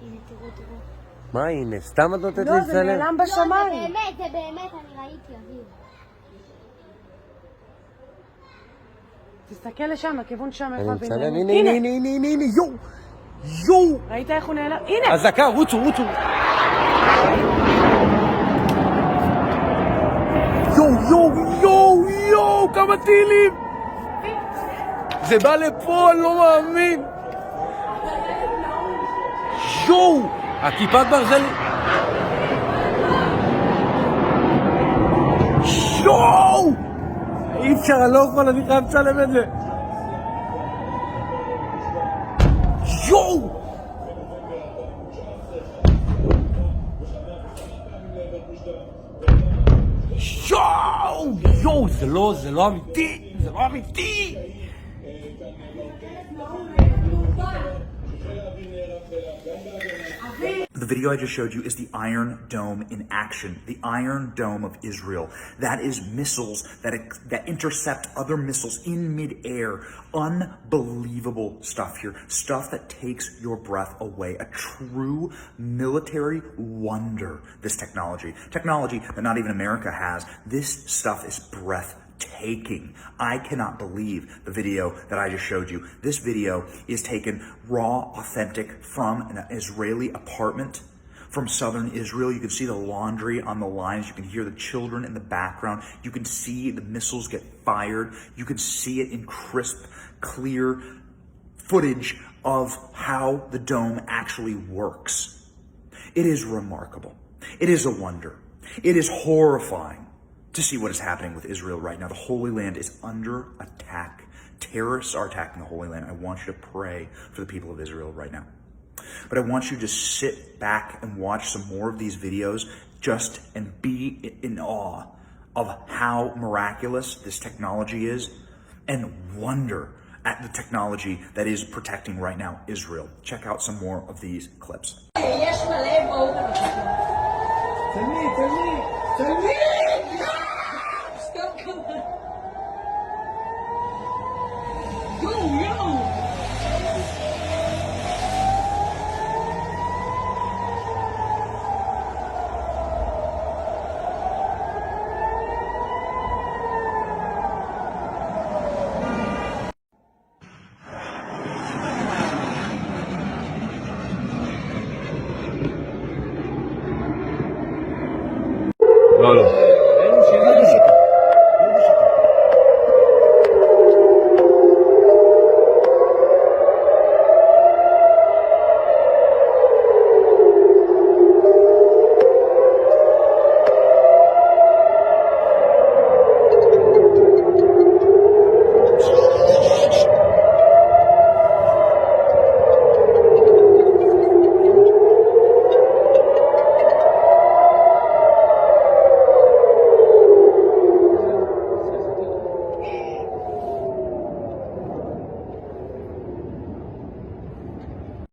הנה, תראו. מה הנה? סתם את נותנת לא, זה להצטלם? נעלם לא, בשמיים. זה באמת, אני ראיתי, אביב. תסתכל לשם, לכיוון שם, אני איפה מצלם, הבנימין. הנה, יואו! ראית איך הוא נעלם? הנה! אזעקה, רוצו! יואו, כמה טילים! זה בא לפה, אני לא מאמין! יואו! הכיפת ברזל... יואו! אי אפשר, אני לא יכול, אני חייב לצלם את זה. יואו! יואו, זה לא אמיתי! The video I just showed you is the Iron Dome in action, the Iron Dome of Israel. That is missiles that intercept other missiles in midair. Unbelievable stuff here. Stuff that takes your breath away. A true military wonder, this technology. Technology that not even America has. This stuff is breathtaking. I cannot believe the video that I just showed you. This video is taken raw, authentic from an Israeli apartment from southern Israel. You can see the laundry on the lines. You can hear the children in the background. You can see the missiles get fired. You can see it in crisp, clear footage of how the dome actually works. It is remarkable. It is a wonder. It is horrifying to see what is happening with Israel right now. The Holy Land is under attack. Terrorists are attacking the Holy Land. I want you to pray for the people of Israel right now. But I want you to just sit back and watch some more of these videos and be in awe of how miraculous this technology is and wonder at the technology that is protecting right now Israel. Check out some more of these clips. יש מלא, בואו. תלמי.